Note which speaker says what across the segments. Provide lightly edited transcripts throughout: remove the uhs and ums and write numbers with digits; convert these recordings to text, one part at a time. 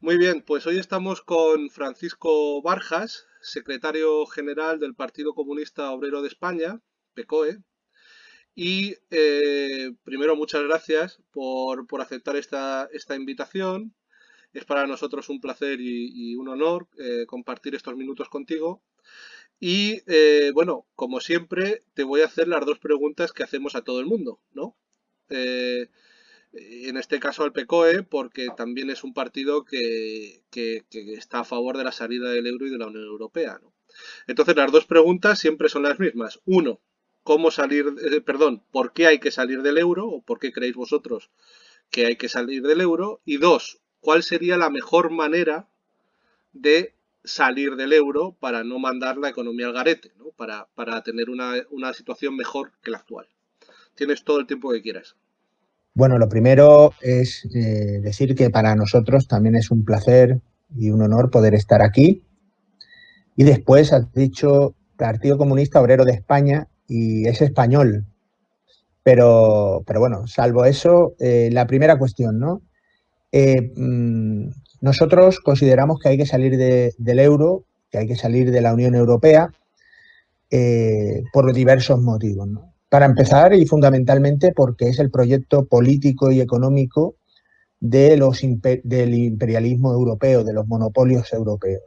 Speaker 1: Muy bien, pues hoy estamos con Francisco Barjas, secretario general del Partido Comunista Obrero de España, PCOE. Y primero, muchas gracias por aceptar esta invitación. Es para nosotros un placer y un honor compartir estos minutos contigo. Y bueno, como siempre, te voy a hacer las dos preguntas que hacemos a todo el mundo, ¿no? Eh, en este caso al PCOE, porque también es un partido que está a favor de la salida del euro y de la Unión Europea, ¿no? Entonces, las dos preguntas siempre son las mismas. Uno, ¿cómo salir, perdón, por qué hay que salir del euro o por qué creéis vosotros que hay que salir del euro? Y dos, ¿cuál sería la mejor manera de salir del euro para no mandar la economía al garete, ¿no? Para tener una situación mejor que la actual? Tienes todo el tiempo que quieras.
Speaker 2: Bueno, lo primero es decir que para nosotros también es un placer y un honor poder estar aquí. Y después has dicho Partido Comunista Obrero de España y es español. Pero bueno, salvo eso, la primera cuestión, ¿no? Eh, mm, Nosotros consideramos que hay que salir del euro, que hay que salir de la Unión Europea por diversos motivos, ¿no? Para empezar, y fundamentalmente porque es el proyecto político y económico del imperialismo europeo, de los monopolios europeos.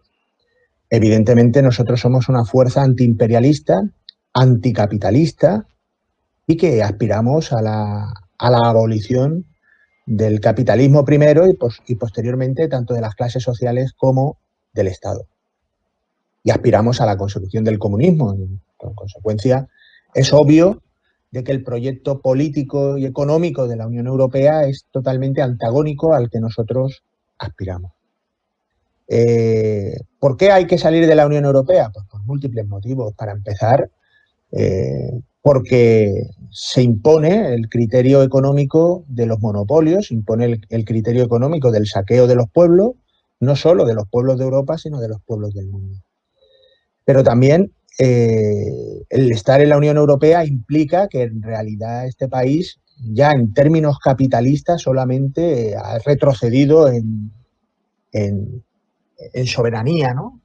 Speaker 2: Evidentemente, nosotros somos una fuerza antiimperialista, anticapitalista y que aspiramos a la abolición del capitalismo primero y posteriormente tanto de las clases sociales como del Estado. Y aspiramos a la consecución del comunismo. En consecuencia, es obvio de que el proyecto político y económico de la Unión Europea es totalmente antagónico al que nosotros aspiramos. ¿Por qué hay que salir de la Unión Europea? Pues por múltiples motivos. Para empezar, porque se impone el criterio económico de los monopolios, se impone el criterio económico del saqueo de los pueblos, no solo de los pueblos de Europa, sino de los pueblos del mundo. Pero también el estar en la Unión Europea implica que en realidad este país ya en términos capitalistas solamente ha retrocedido en, en soberanía, ¿no?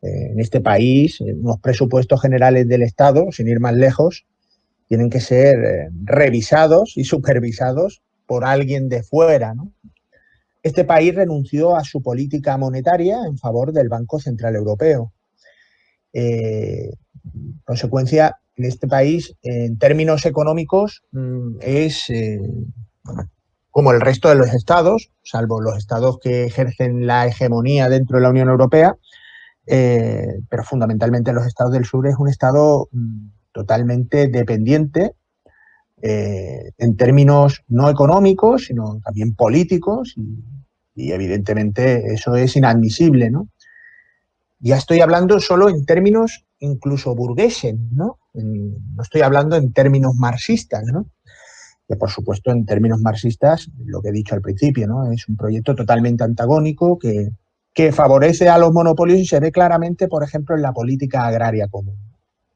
Speaker 2: En este país, unos presupuestos generales del Estado, sin ir más lejos, tienen que ser revisados y supervisados por alguien de fuera, ¿no? Este país renunció a su política monetaria en favor del Banco Central Europeo. Consecuencia, en este país, en términos económicos, es como el resto de los estados, salvo los estados que ejercen la hegemonía dentro de la Unión Europea, pero fundamentalmente los estados del sur es un estado totalmente dependiente en términos no económicos, sino también políticos y evidentemente eso es inadmisible, ¿no? Ya estoy hablando solo en términos incluso burgueses, ¿no? No estoy hablando en términos marxistas, ¿no? Que por supuesto en términos marxistas, lo que he dicho al principio, ¿no? Es un proyecto totalmente antagónico que favorece a los monopolios y se ve claramente, por ejemplo, en la política agraria común,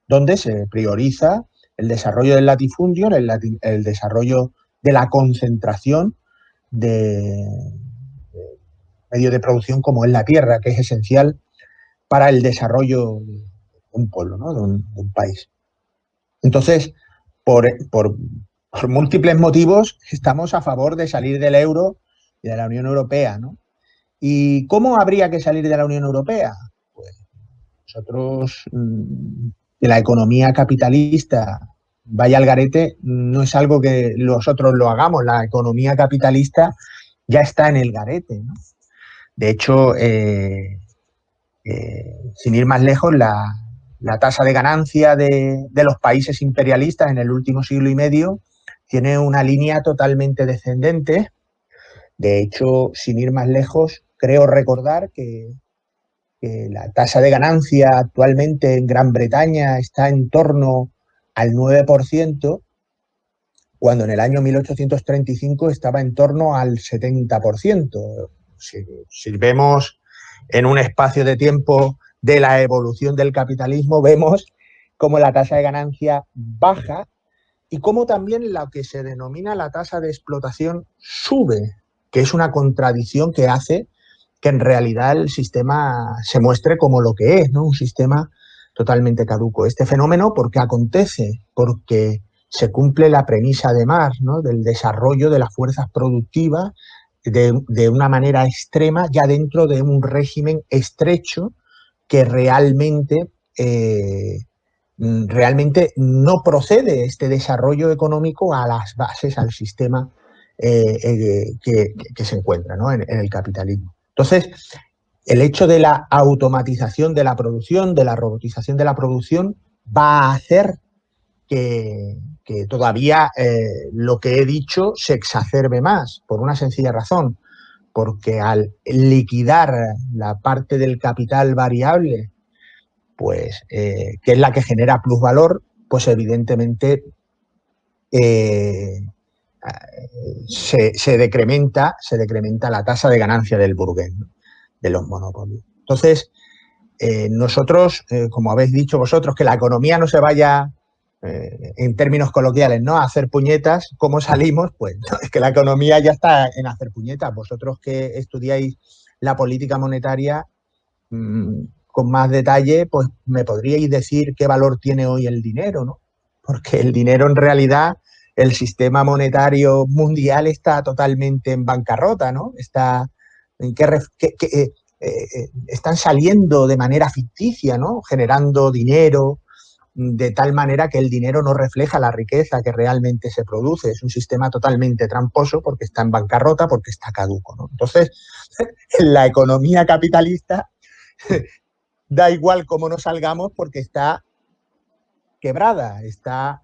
Speaker 2: donde se prioriza el desarrollo del latifundio, el desarrollo de la concentración de medio de producción como es la tierra, que es esencial para el desarrollo de un pueblo, ¿no? de un país. Entonces, por, por, por, múltiples motivos, estamos a favor de salir del euro y de la Unión Europea, ¿no? ¿Y cómo habría que salir de la Unión Europea? Pues nosotros, que la economía capitalista vaya al garete, no es algo que nosotros lo hagamos, la economía capitalista ya está en el garete, ¿no? De hecho, sin ir más lejos, la tasa de ganancia de los países imperialistas en el último siglo y medio tiene una línea totalmente descendente. De hecho, sin ir más lejos, creo recordar que la tasa de ganancia actualmente en Gran Bretaña está en torno al 9%, cuando en el año 1835 estaba en torno al 70%. Si vemos en un espacio de tiempo de la evolución del capitalismo, vemos cómo la tasa de ganancia baja y cómo también lo que se denomina la tasa de explotación sube, que es una contradicción que hace que en realidad el sistema se muestre como lo que es, ¿no? Un sistema totalmente caduco. Este fenómeno, ¿por qué acontece? Porque se cumple la premisa de Marx, ¿no? Del desarrollo de las fuerzas productivas de una manera extrema, ya dentro de un régimen estrecho que realmente no procede este desarrollo económico a las bases, al sistema que se encuentra, ¿no? en el capitalismo. Entonces, el hecho de la automatización de la producción, de la robotización de la producción, va a hacer que todavía lo que he dicho se exacerbe más, por una sencilla razón, porque al liquidar la parte del capital variable, pues, que es la que genera plusvalor, pues evidentemente se decrementa la tasa de ganancia del burgués, ¿no? De los monopolios. Entonces, nosotros, como habéis dicho vosotros, que la economía no se vaya, en términos coloquiales, ¿no?, a hacer puñetas. ¿Cómo salimos? Pues no, es que la economía ya está en hacer puñetas. Vosotros que estudiáis la política monetaria con más detalle, pues me podríais decir qué valor tiene hoy el dinero, ¿no? Porque el dinero, en realidad, el sistema monetario mundial está totalmente en bancarrota, ¿no? Están saliendo de manera ficticia, ¿no? Generando dinero de tal manera que el dinero no refleja la riqueza que realmente se produce. Es un sistema totalmente tramposo porque está en bancarrota, porque está caduco, ¿no? Entonces, en la economía capitalista da igual cómo nos salgamos porque está quebrada, está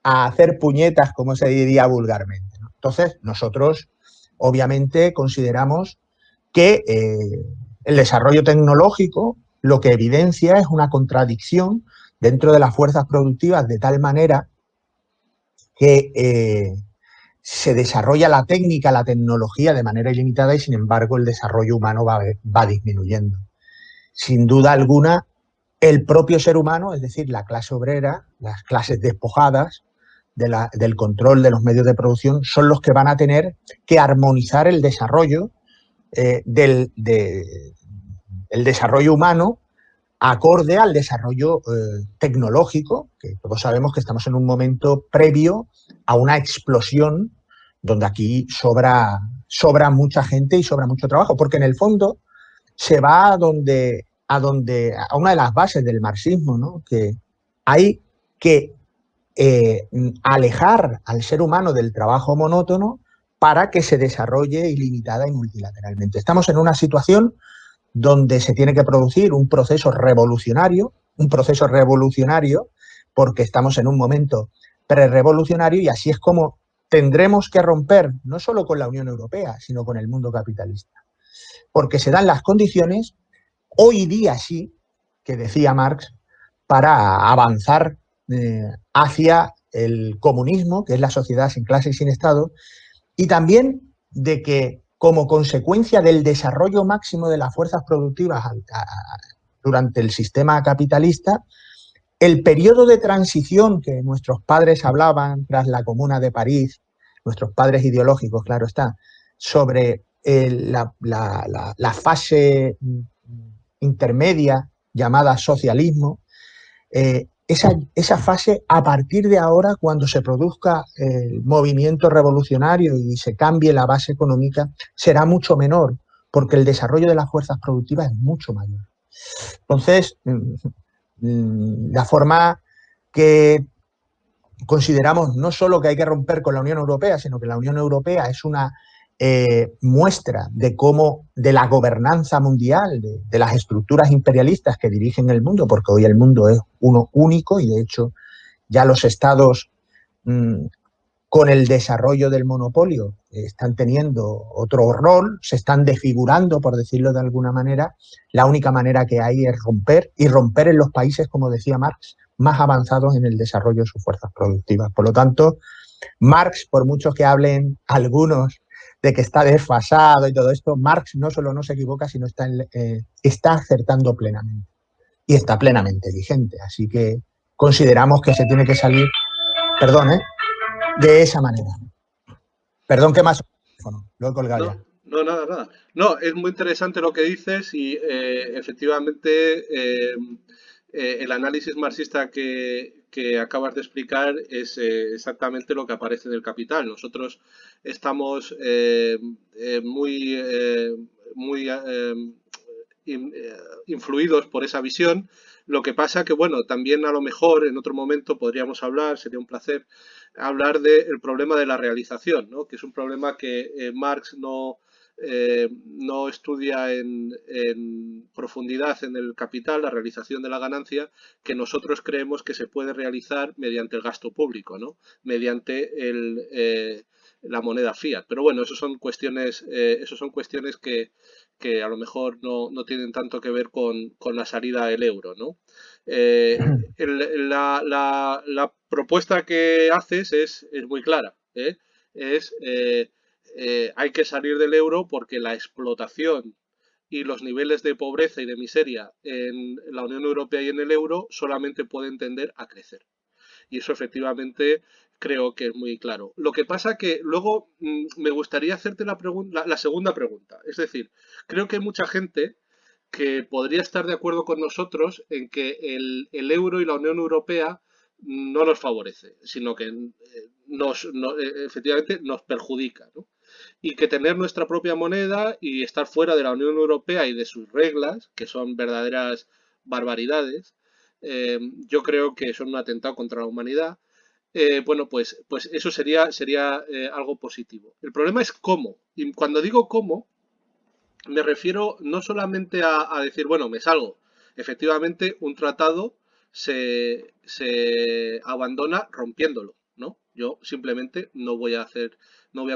Speaker 2: a hacer puñetas, como se diría vulgarmente, ¿no? Entonces, nosotros obviamente consideramos que el desarrollo tecnológico lo que evidencia es una contradicción dentro de las fuerzas productivas, de tal manera que se desarrolla la técnica, la tecnología de manera ilimitada y, sin embargo, el desarrollo humano va disminuyendo. Sin duda alguna, el propio ser humano, es decir, la clase obrera, las clases despojadas del control de los medios de producción, son los que van a tener que armonizar el desarrollo del desarrollo humano acorde al desarrollo tecnológico, que todos sabemos que estamos en un momento previo a una explosión donde aquí sobra mucha gente y sobra mucho trabajo, porque en el fondo se va a una de las bases del marxismo, ¿no? Que hay que alejar al ser humano del trabajo monótono para que se desarrolle ilimitada y multilateralmente. Estamos en una situación donde se tiene que producir un proceso revolucionario porque estamos en un momento prerrevolucionario, y así es como tendremos que romper no solo con la Unión Europea, sino con el mundo capitalista. Porque se dan las condiciones, hoy día sí, que decía Marx, para avanzar hacia el comunismo, que es la sociedad sin clase y sin Estado, y también de que, como consecuencia del desarrollo máximo de las fuerzas productivas durante el sistema capitalista, el periodo de transición que nuestros padres hablaban tras la Comuna de París, nuestros padres ideológicos, claro está, sobre la fase intermedia llamada socialismo, esa fase, a partir de ahora, cuando se produzca el movimiento revolucionario y se cambie la base económica, será mucho menor, porque el desarrollo de las fuerzas productivas es mucho mayor. Entonces, la forma que consideramos no solo que hay que romper con la Unión Europea, sino que la Unión Europea es una muestra de cómo, de la gobernanza mundial, de las estructuras imperialistas que dirigen el mundo, porque hoy el mundo es uno único y, de hecho, ya los estados con el desarrollo del monopolio están teniendo otro rol, se están desfigurando, por decirlo de alguna manera. La única manera que hay es romper, y romper en los países, como decía Marx, más avanzados en el desarrollo de sus fuerzas productivas. Por lo tanto, Marx, por mucho que hablen algunos de que está desfasado y todo esto, Marx no solo no se equivoca, sino está acertando plenamente y está plenamente vigente. Así que consideramos que se tiene que salir, perdón, de esa manera. Perdón que más lo he colgado
Speaker 1: No,
Speaker 2: ya.
Speaker 1: No, nada, nada. No, es muy interesante lo que dices y efectivamente el análisis marxista que acabas de explicar es exactamente lo que aparece en el Capital. Nosotros estamos muy influidos por esa visión. Lo que pasa que, bueno, también a lo mejor en otro momento podríamos hablar, sería un placer, hablar del problema de la realización, ¿no? Que es un problema que Marx no estudia en profundidad en el capital, la realización de la ganancia, que nosotros creemos que se puede realizar mediante el gasto público, ¿no? Mediante la moneda fiat. Pero bueno, eso son cuestiones que a lo mejor no tienen tanto que ver con la salida del euro, ¿no? La propuesta que haces es muy clara, ¿eh? Es hay que salir del euro porque la explotación y los niveles de pobreza y de miseria en la Unión Europea y en el euro solamente pueden tender a crecer. Y eso efectivamente creo que es muy claro. Lo que pasa que luego me gustaría hacerte la segunda pregunta. Es decir, creo que hay mucha gente que podría estar de acuerdo con nosotros en que el euro y la Unión Europea no nos favorece, sino que efectivamente nos perjudica, ¿no? Y que tener nuestra propia moneda y estar fuera de la Unión Europea y de sus reglas, que son verdaderas barbaridades, yo creo que son un atentado contra la humanidad. Bueno, pues eso sería algo positivo. El problema es cómo. Y cuando digo cómo, me refiero no solamente a decir, bueno, me salgo. Efectivamente, un tratado se abandona rompiéndolo, ¿no? Yo simplemente no voy a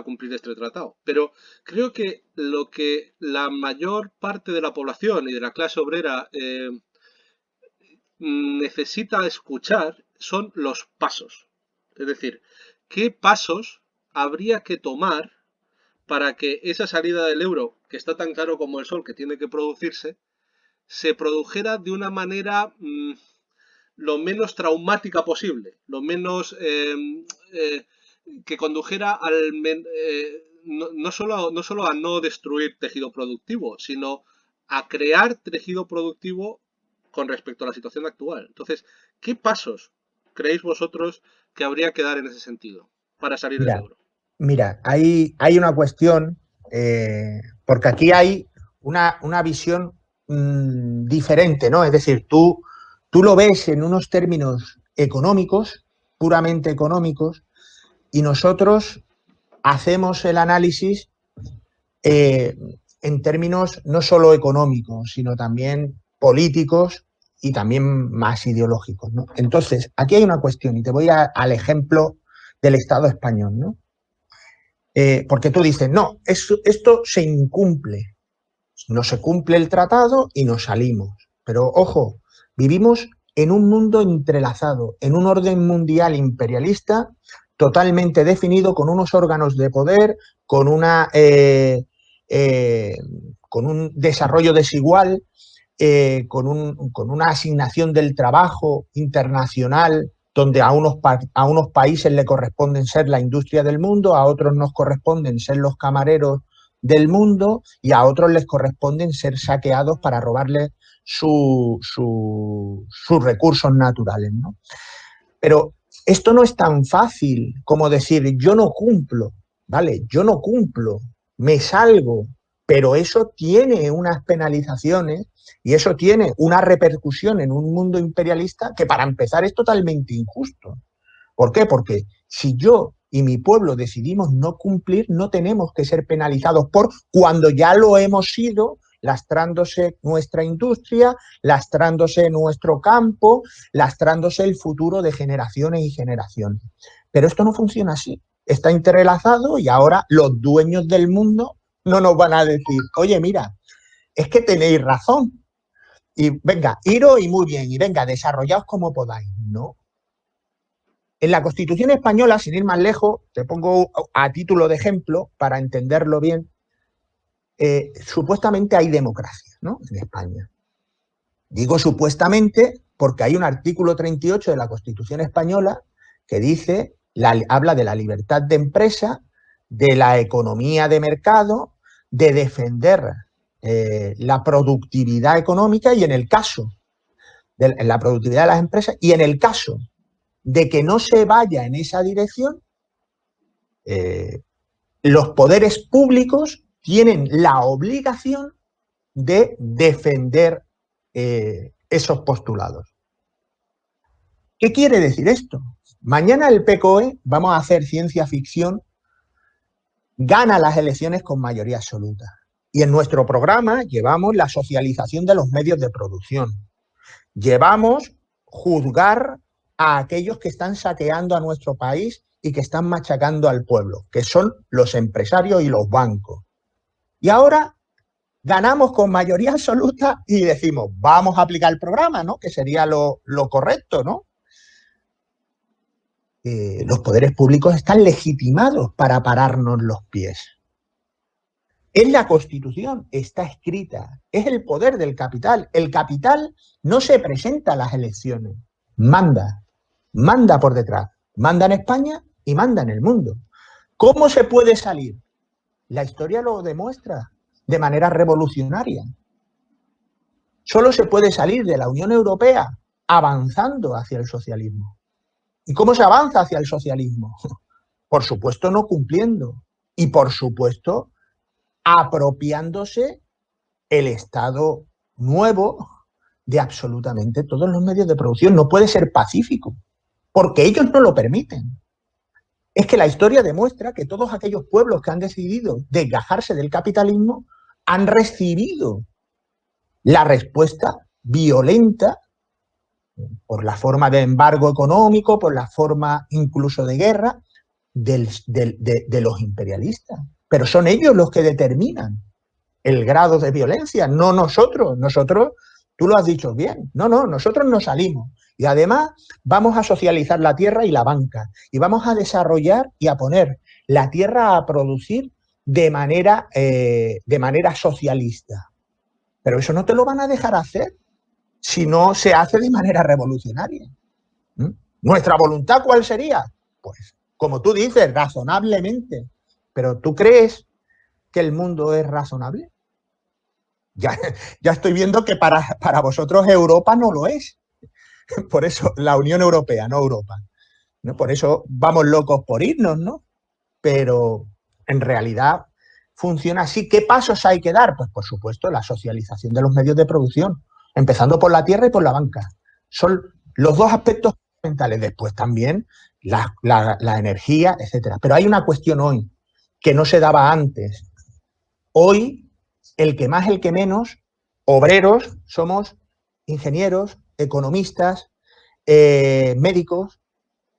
Speaker 1: cumplir este tratado. Pero creo que lo que la mayor parte de la población y de la clase obrera necesita escuchar son los pasos. Es decir, ¿qué pasos habría que tomar para que esa salida del euro, que está tan claro como el sol que tiene que producirse, se produjera de una manera lo menos traumática posible, lo menos que condujera no solo a no destruir tejido productivo, sino a crear tejido productivo con respecto a la situación actual. Entonces, ¿qué pasos creéis vosotros que habría que dar en ese sentido para salir del
Speaker 2: Mira,
Speaker 1: euro?
Speaker 2: mira, hay una cuestión, porque aquí hay una visión diferente, ¿no? Es decir, tú lo ves en unos términos económicos, puramente económicos, y nosotros hacemos el análisis eh, en términos no solo económicos, sino también políticos y también más ideológicos, ¿no? Entonces, aquí hay una cuestión, y te voy al ejemplo del Estado español, ¿no? Porque tú dices, no, esto se incumple, no se cumple el tratado y nos salimos. Pero ojo, vivimos en un mundo entrelazado, en un orden mundial imperialista totalmente definido, con unos órganos de poder, con, eh, con un desarrollo desigual, con una asignación del trabajo internacional, donde a unos países le corresponden ser la industria del mundo, a otros nos corresponden ser los camareros del mundo y a otros les corresponden ser saqueados para robarles sus recursos naturales, ¿no? Pero esto no es tan fácil como decir yo no cumplo, ¿vale? Yo no cumplo, me salgo, pero eso tiene unas penalizaciones y eso tiene una repercusión en un mundo imperialista que para empezar es totalmente injusto. ¿Por qué? Porque si yo y mi pueblo decidimos no cumplir, no tenemos que ser penalizados por cuando ya lo hemos sido, lastrándose nuestra industria, lastrándose nuestro campo, lastrándose el futuro de generaciones y generaciones. Pero esto no funciona así. Está interrelazado y ahora los dueños del mundo no nos van a decir, oye, mira, es que tenéis razón. Y venga, iros y muy bien, y venga, desarrollaos como podáis. No, en la Constitución española, sin ir más lejos, te pongo a título de ejemplo para entenderlo bien, supuestamente hay democracia, ¿no? En España. Digo supuestamente porque hay un artículo 38 de la Constitución española que dice, habla de la libertad de empresa, de la economía de mercado, de defender la productividad económica y en el caso de la productividad de las empresas y en el caso de que no se vaya en esa dirección, los poderes públicos tienen la obligación de defender esos postulados. ¿Qué quiere decir esto? Mañana el PCOE, vamos a hacer ciencia ficción, gana las elecciones con mayoría absoluta. Y en nuestro programa llevamos la socialización de los medios de producción. Llevamos juzgar a aquellos que están saqueando a nuestro país y que están machacando al pueblo, que son los empresarios y los bancos. Y ahora ganamos con mayoría absoluta y decimos, vamos a aplicar el programa, ¿no? Que sería lo correcto, ¿no? Los poderes públicos están legitimados para pararnos los pies. En la Constitución está escrita, es el poder del capital. El capital no se presenta a las elecciones, manda por detrás, manda en España y manda en el mundo. ¿Cómo se puede salir? La historia lo demuestra de manera revolucionaria. Solo se puede salir de la Unión Europea avanzando hacia el socialismo. ¿Y cómo se avanza hacia el socialismo? Por supuesto, no cumpliendo. Y por supuesto, apropiándose el Estado nuevo de absolutamente todos los medios de producción. No puede ser pacífico, porque ellos no lo permiten. Es que la historia demuestra que todos aquellos pueblos que han decidido desgajarse del capitalismo han recibido la respuesta violenta por la forma de embargo económico, por la forma incluso de guerra de los imperialistas. Pero son ellos los que determinan el grado de violencia, no nosotros. Nosotros, tú lo has dicho bien, nosotros no salimos. Y además vamos a socializar la tierra y la banca. Y vamos a desarrollar y a poner la tierra a producir de manera socialista. Pero eso no te lo van a dejar hacer si no se hace de manera revolucionaria. ¿Nuestra voluntad cuál sería? Pues, como tú dices, razonablemente. Pero ¿tú crees que el mundo es razonable? Ya estoy viendo que para vosotros Europa no lo es. Por eso la Unión Europea, no Europa. ¿No? Por eso vamos locos por irnos, ¿no? Pero en realidad funciona así. ¿Qué pasos hay que dar? Pues por supuesto la socialización de los medios de producción, empezando por la tierra y por la banca. Son los dos aspectos fundamentales. Después también la energía, etcétera. Pero hay una cuestión hoy que no se daba antes. Hoy, el que más, el que menos, obreros, somos ingenieros, economistas, médicos,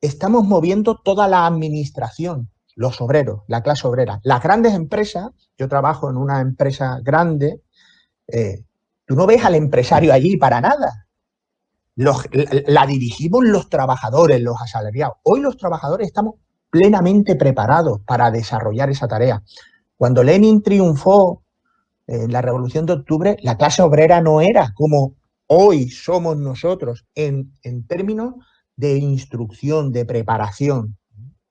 Speaker 2: estamos moviendo toda la administración, los obreros, la clase obrera. Las grandes empresas, yo trabajo en una empresa grande, tú no ves al empresario allí para nada. La dirigimos los trabajadores, los asalariados. Hoy los trabajadores estamos plenamente preparados para desarrollar esa tarea. Cuando Lenin triunfó en la Revolución de Octubre, la clase obrera no era como hoy somos nosotros en términos de instrucción, de preparación.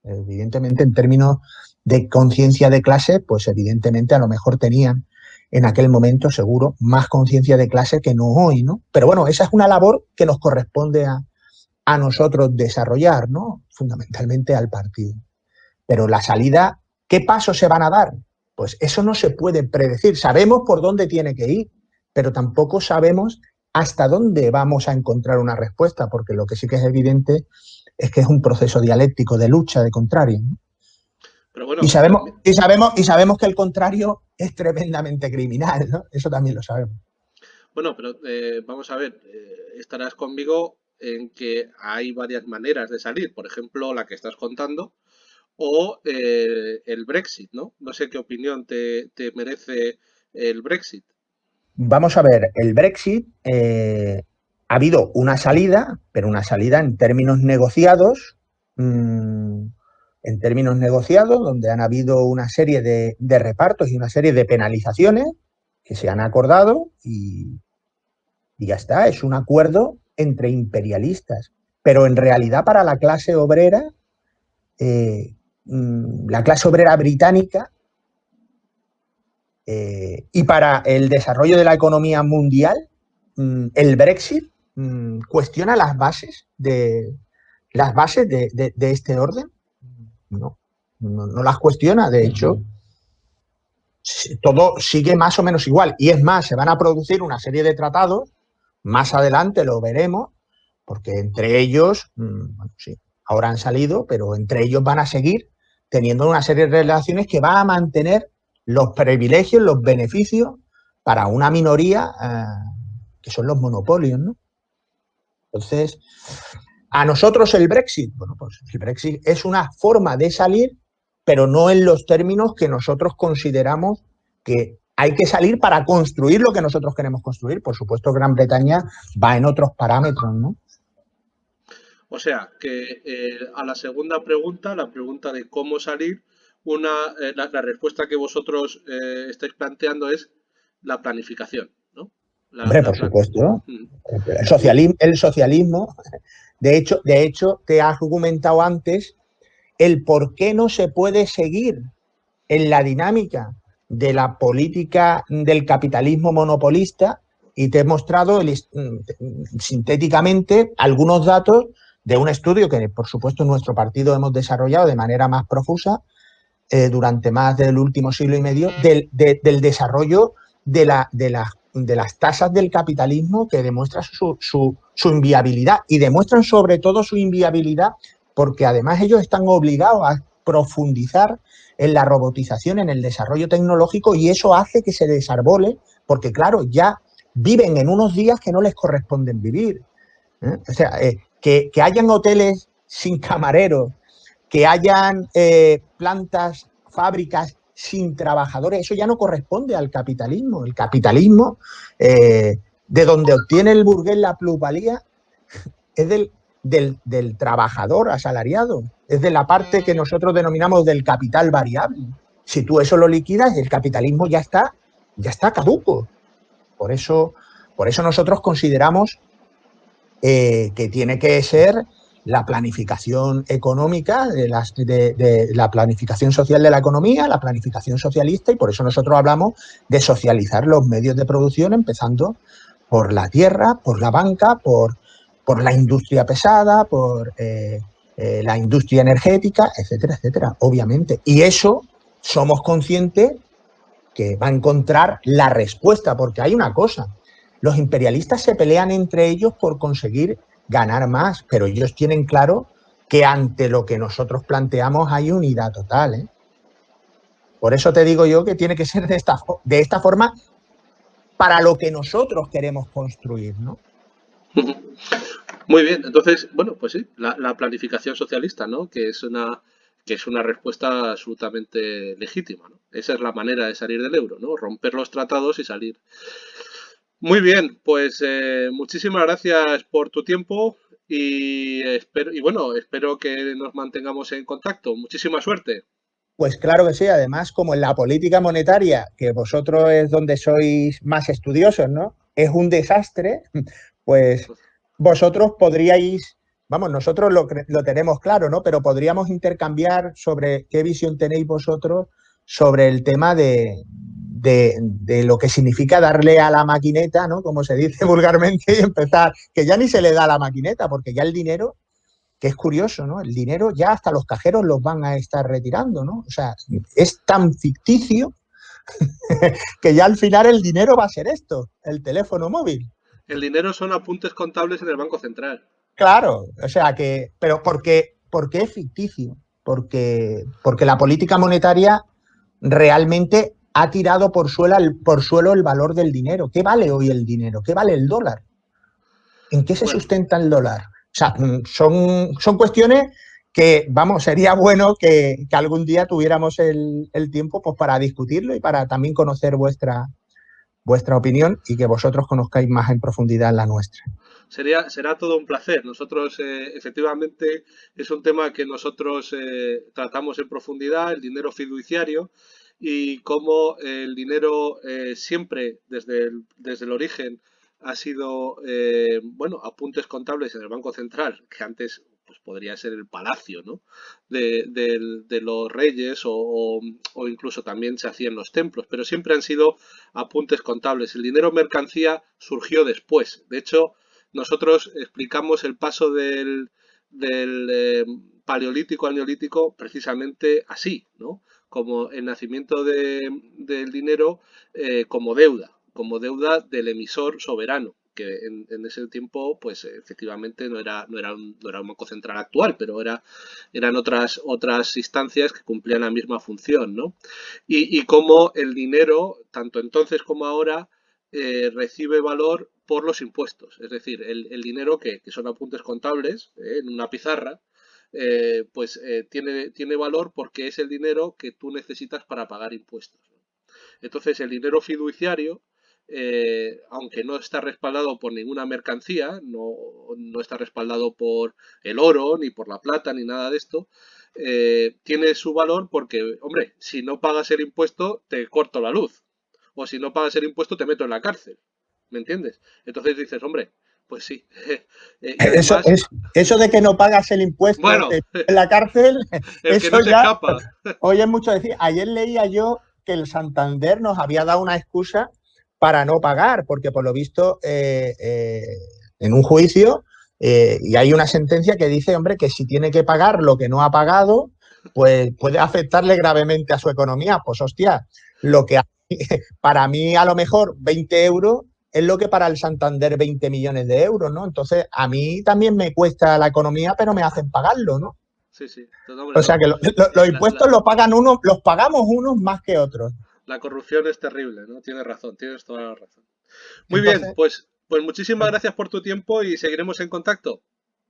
Speaker 2: Evidentemente, en términos de conciencia de clase, pues evidentemente a lo mejor tenían en aquel momento, seguro, más conciencia de clase que no hoy, ¿no? Pero bueno, esa es una labor que nos corresponde a nosotros desarrollar, ¿no? Fundamentalmente al partido. Pero la salida, ¿qué pasos se van a dar? Pues eso no se puede predecir. Sabemos por dónde tiene que ir, pero tampoco sabemos hasta dónde vamos a encontrar una respuesta, porque lo que sí que es evidente es que es un proceso dialéctico de lucha de contrarios, ¿no? Pero bueno, y sabemos que el contrario es tremendamente criminal, ¿no? Eso también lo sabemos.
Speaker 1: Bueno, pero vamos a ver, estarás conmigo en que hay varias maneras de salir, por ejemplo, la que estás contando, o el Brexit, ¿no? No sé qué opinión te merece el Brexit.
Speaker 2: Vamos a ver, el Brexit ha habido una salida, pero una salida en términos negociados, donde han habido una serie de repartos y una serie de penalizaciones que se han acordado y ya está, es un acuerdo entre imperialistas. Pero en realidad para la clase obrera, la clase obrera británica Y para el desarrollo de la economía mundial, el Brexit cuestiona las bases de este orden. No, no las cuestiona. De hecho, todo sigue más o menos igual. Y es más, se van a producir una serie de tratados, más adelante lo veremos, porque entre ellos, bueno, sí, ahora han salido, pero entre ellos van a seguir teniendo una serie de relaciones que van a mantener los privilegios, los beneficios para una minoría que son los monopolios, ¿no? Entonces, a nosotros el Brexit, bueno, pues el Brexit es una forma de salir, pero no en los términos que nosotros consideramos que hay que salir para construir lo que nosotros queremos construir. Por supuesto, Gran Bretaña va en otros parámetros, ¿no?
Speaker 1: O sea, que a la segunda pregunta, la pregunta de cómo salir, la respuesta que vosotros estáis planteando es la planificación, ¿no?
Speaker 2: Hombre,
Speaker 1: La
Speaker 2: por
Speaker 1: plan-
Speaker 2: supuesto.
Speaker 1: Mm.
Speaker 2: El socialismo, de hecho, te ha argumentado antes el por qué no se puede seguir en la dinámica de la política del capitalismo monopolista y te he mostrado sintéticamente algunos datos de un estudio que, por supuesto, en nuestro partido hemos desarrollado de manera más profusa durante más del último siglo y medio, del desarrollo de las tasas del capitalismo que demuestran su inviabilidad y demuestran sobre todo su inviabilidad porque además ellos están obligados a profundizar en la robotización, en el desarrollo tecnológico y eso hace que se desarbole porque claro, ya viven en unos días que no les corresponden vivir. O sea, que hayan hoteles sin camareros, que hayan plantas, fábricas sin trabajadores, eso ya no corresponde al capitalismo. El capitalismo, de donde obtiene el burgués la plusvalía, es del trabajador asalariado, es de la parte que nosotros denominamos del capital variable. Si tú eso lo liquidas, el capitalismo ya está caduco. Por eso, por eso nosotros consideramos que tiene que ser la planificación económica, de la planificación social de la economía, la planificación socialista, y por eso nosotros hablamos de socializar los medios de producción, empezando por la tierra, por la banca, por la industria pesada, por la industria energética, etcétera, etcétera, obviamente. Y eso somos conscientes que va a encontrar la respuesta, porque hay una cosa, los imperialistas se pelean entre ellos por conseguir ganar más, pero ellos tienen claro que ante lo que nosotros planteamos hay unidad total. ¿eh? Por eso te digo yo que tiene que ser de esta forma para lo que nosotros queremos construir, ¿no?
Speaker 1: Muy bien, entonces, bueno, pues sí, la planificación socialista, ¿no? Que es una respuesta absolutamente legítima, ¿no? Esa es la manera de salir del euro, ¿no? Romper los tratados y salir. Muy bien, pues muchísimas gracias por tu tiempo y bueno, espero que nos mantengamos en contacto. Muchísima suerte.
Speaker 2: Pues claro que sí, además como en la política monetaria, que vosotros es donde sois más estudiosos, ¿no? Es un desastre, pues vosotros podríais, vamos, nosotros lo tenemos claro, ¿no? Pero podríamos intercambiar sobre qué visión tenéis vosotros sobre el tema de lo que significa darle a la maquineta, ¿no? Como se dice vulgarmente, y empezar, que ya ni se le da a la maquineta, porque ya el dinero que es curioso, ¿no? El dinero ya hasta los cajeros los van a estar retirando, ¿no? O sea, es tan ficticio que ya al final el dinero va a ser esto, el teléfono móvil.
Speaker 1: El dinero son apuntes contables en el Banco Central.
Speaker 2: Claro, o sea que, pero porque es ficticio, porque la política monetaria realmente ha tirado por suelo el valor del dinero. ¿Qué vale hoy el dinero? ¿Qué vale el dólar? ¿En qué se
Speaker 1: Bueno,
Speaker 2: sustenta el dólar? O sea, son cuestiones que, vamos, sería bueno que algún día tuviéramos el tiempo pues, para discutirlo y para también conocer vuestra opinión y que vosotros conozcáis más en profundidad la nuestra.
Speaker 1: será todo un placer. Nosotros, efectivamente, es un tema que nosotros tratamos en profundidad, el dinero fiduciario y cómo el dinero siempre, desde el origen, ha sido, bueno, apuntes contables en el Banco Central, que antes pues podría ser el palacio, ¿no? de los reyes o incluso también se hacían los templos, pero siempre han sido apuntes contables. El dinero mercancía surgió después. De hecho, nosotros explicamos el paso del paleolítico al neolítico precisamente así, ¿no? Como el nacimiento del dinero como deuda del emisor soberano, que en ese tiempo, pues efectivamente no era un banco central actual, pero eran otras instancias que cumplían la misma función, ¿no? Y cómo el dinero, tanto entonces como ahora, recibe valor por los impuestos. Es decir, el dinero que son apuntes contables en una pizarra, tiene valor porque es el dinero que tú necesitas para pagar impuestos. Entonces, el dinero fiduciario, aunque no está respaldado por ninguna mercancía, no está respaldado por el oro, ni por la plata, ni nada de esto, tiene su valor porque, hombre, si no pagas el impuesto, te corto la luz. O si no pagas el impuesto, te meto en la cárcel. ¿Me entiendes? Entonces dices, hombre, pues sí. Y
Speaker 2: Eso,
Speaker 1: además,
Speaker 2: eso de que no pagas el impuesto
Speaker 1: bueno,
Speaker 2: en la cárcel,
Speaker 1: el que no
Speaker 2: eso
Speaker 1: se
Speaker 2: ya,
Speaker 1: escapa.
Speaker 2: hoy es mucho decir. Ayer leía yo que el Santander nos había dado una excusa para no pagar, porque por lo visto en un juicio y hay una sentencia que dice, hombre, que si tiene que pagar lo que no ha pagado, pues puede afectarle gravemente a su economía. Pues hostia, lo que para mí a lo mejor 20 euros es lo que para el Santander 20 millones de euros, ¿no? Entonces, a mí también me cuesta la economía, pero me hacen pagarlo, ¿no?
Speaker 1: Sí, sí. Entonces, hombre,
Speaker 2: O sea que los
Speaker 1: la,
Speaker 2: impuestos
Speaker 1: la-
Speaker 2: los pagan unos, los pagamos unos más que otros.
Speaker 1: la corrupción es terrible, ¿no? Tienes razón, tienes toda la razón. Muy bien,
Speaker 2: Entonces,
Speaker 1: pues muchísimas gracias por tu tiempo y seguiremos en contacto.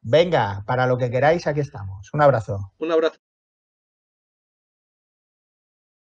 Speaker 2: venga, para lo que queráis, aquí estamos. Un abrazo.
Speaker 1: Un abrazo.